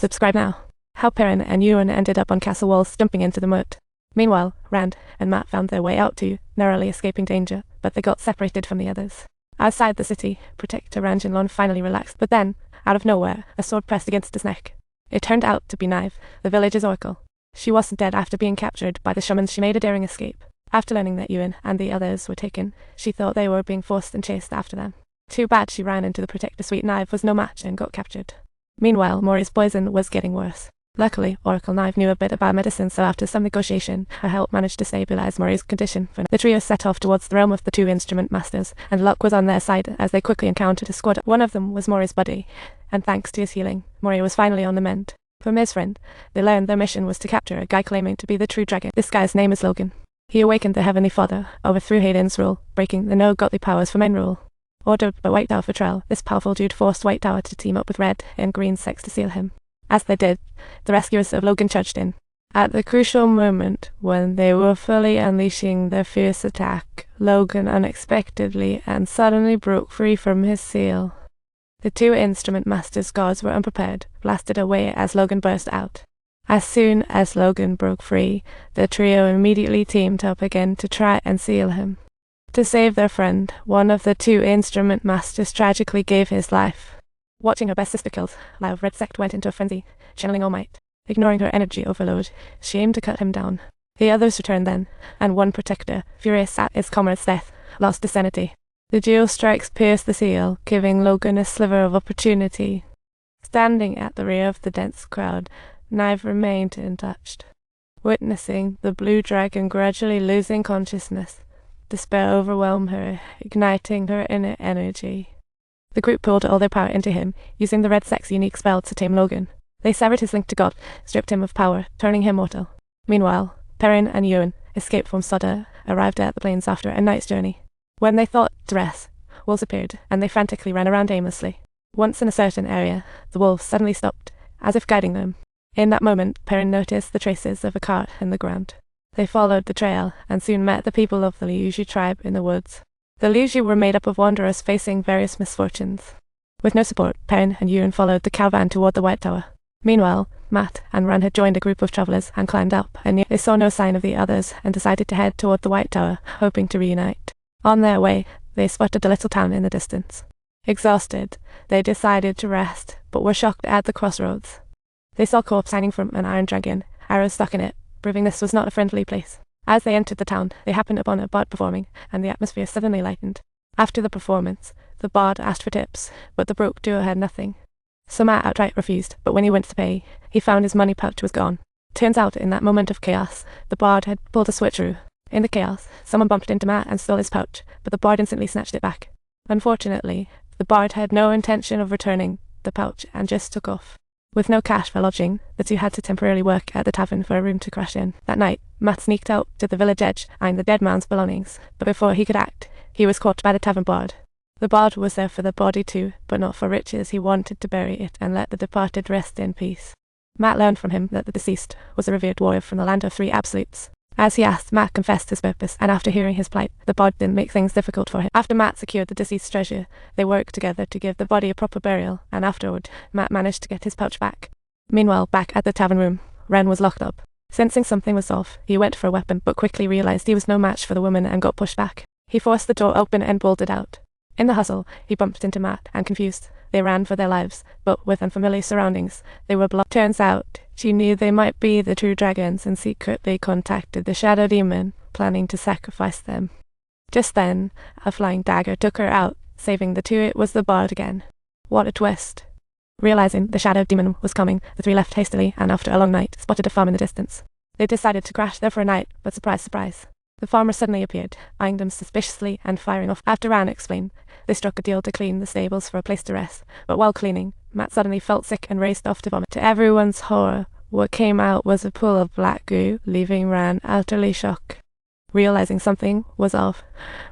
Subscribe now. How Pelin and Ewan ended up on castle walls jumping into the moat. Meanwhile, Rand and Matt found their way out too, narrowly escaping danger, but they got separated from the others. Outside the city, Protector Rangelon finally relaxed, but then, out of nowhere, a sword pressed against his neck. It turned out to be Nive, the village's oracle. She wasn't dead after being captured by the shamans. She made a daring escape. After learning that Ewan and the others were taken, she thought they were being forced and chased after them. Too bad she ran into the Protector suite. Nive was no match and got captured. Meanwhile, Mori's poison was getting worse. Luckily, Oracle Nive knew a bit about medicine, so after some negotiation, her help managed to stabilize Mori's condition. The trio set off towards the realm of the two instrument masters, and luck was on their side as they quickly encountered a squad. One of them was Mori's buddy, and thanks to his healing, Mori was finally on the mend. From his friend, they learned their mission was to capture a guy claiming to be the true dragon. This guy's name is Logan. He awakened the Heavenly Father, overthrew Hayden's rule, breaking the no godly powers for main rule. Ordered by White Tower for trial, this powerful dude forced White Tower to team up with Red and Green Sex to seal him. As they did, the rescuers of Logan charged in. At the crucial moment, when they were fully unleashing their fierce attack, Logan unexpectedly and suddenly broke free from his seal. The two instrument masters' guards were unprepared, blasted away as Logan burst out. As soon as Logan broke free, the trio immediately teamed up again to try and seal him. To save their friend, one of the two instrument masters tragically gave his life. Watching her best sister killed, Live Red Sect went into a frenzy, channeling All Might. Ignoring her energy overload, she aimed to cut him down. The others returned then, and one Protector, furious at his comrade's death, lost his sanity. The dual strikes pierced the seal, giving Logan a sliver of opportunity. Standing at the rear of the dense crowd, Nive remained untouched. Witnessing the blue dragon gradually losing consciousness, despair overwhelmed her, igniting her inner energy. The group poured all their power into him, using the Red Sect's unique spell to tame Logan. They severed his link to God, stripped him of power, turning him mortal. Meanwhile, Pelin and Ewan, escaped from Sodder, arrived at the plains after a night's journey. When they thought to rest, wolves appeared, and they frantically ran around aimlessly. Once in a certain area, the wolves suddenly stopped, as if guiding them. In that moment, Pelin noticed the traces of a cart in the ground. They followed the trail, and soon met the people of the Liuji tribe in the woods. The Liuji were made up of wanderers facing various misfortunes. With no support, Pelin and Ewan followed the caravan toward the White Tower. Meanwhile, Matt and Ran had joined a group of travelers and climbed up, and they saw no sign of the others and decided to head toward the White Tower, hoping to reunite. On their way, they spotted a little town in the distance. Exhausted, they decided to rest, but were shocked at the crossroads. They saw a corpse hanging from an iron dragon, arrows stuck in it, proving this was not a friendly place. As they entered the town, they happened upon a bard performing, and the atmosphere suddenly lightened. After the performance, the bard asked for tips, but the broke duo had nothing. So Matt outright refused, but when he went to pay, he found his money pouch was gone. Turns out, in that moment of chaos, the bard had pulled a switcheroo. In the chaos, someone bumped into Matt and stole his pouch, but the bard instantly snatched it back. Unfortunately, the bard had no intention of returning the pouch and just took off. With no cash for lodging, the two had to temporarily work at the tavern for a room to crash in. That night, Matt sneaked out to the village edge, eyeing the dead man's belongings, but before he could act, he was caught by the tavern bard. The bard was there for the body too, but not for riches. He wanted to bury it and let the departed rest in peace. Matt learned from him that the deceased was a revered warrior from the land of three absolutes. As he asked, Matt confessed his purpose, and after hearing his plight, the bard didn't make things difficult for him. After Matt secured the deceased's treasure, they worked together to give the body a proper burial, and afterward, Matt managed to get his pouch back. Meanwhile, back at the tavern room, Ren was locked up. Sensing something was off, he went for a weapon, but quickly realized he was no match for the woman and got pushed back. He forced the door open and bolted out. In the hustle, he bumped into Matt, and confused, they ran for their lives, but with unfamiliar surroundings, they were blocked. Turns out, she knew they might be the true dragons and secretly contacted the Shadow Demon, planning to sacrifice them. Just then, a flying dagger took her out, saving the two. It was the bard again. What a twist. Realizing the Shadow Demon was coming, the three left hastily, and after a long night, spotted a farm in the distance. They decided to crash there for a night, but surprise, surprise. The farmer suddenly appeared, eyeing them suspiciously and firing off. After Ran explained, they struck a deal to clean the stables for a place to rest, but while cleaning, Matt suddenly felt sick and raced off to vomit. To everyone's horror, what came out was a pool of black goo, leaving Ran utterly shocked. Realizing something was off,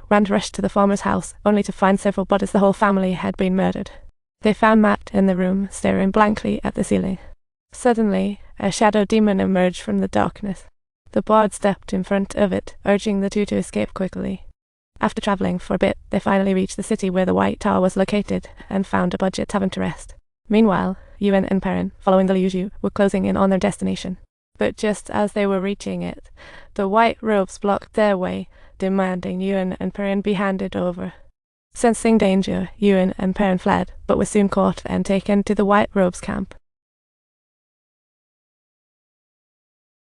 Ran rushed to the farmer's house, only to find several bodies. The whole family had been murdered. They found Matt in the room, staring blankly at the ceiling. Suddenly, a shadow demon emerged from the darkness. The bard stepped in front of it, urging the two to escape quickly. After traveling for a bit, they finally reached the city where the White Tower was located, and found a budget tavern to rest. Meanwhile, Evin and Pelin, following the Liu, were closing in on their destination. But just as they were reaching it, the white robes blocked their way, demanding Evin and Pelin be handed over. Sensing danger, Evin and Pelin fled, but were soon caught and taken to the white robes camp.